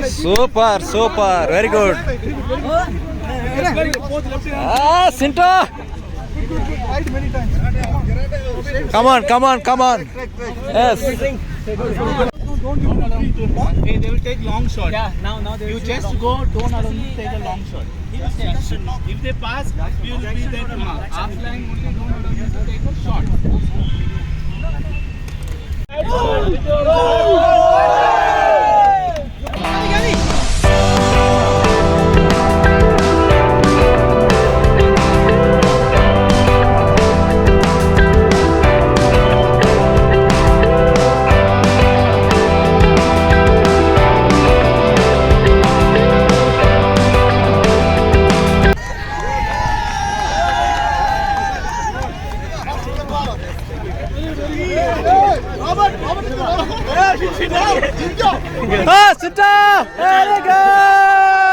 Super, super, very good. Sinta. Come on, come on, come on. Yes. Okay, they will take long shot. Yeah, now they will You just go, don't allow them to take a long shot. If they pass, we will be there to mark. Offline only, don't allow them to take a shot. Sinta. Very good.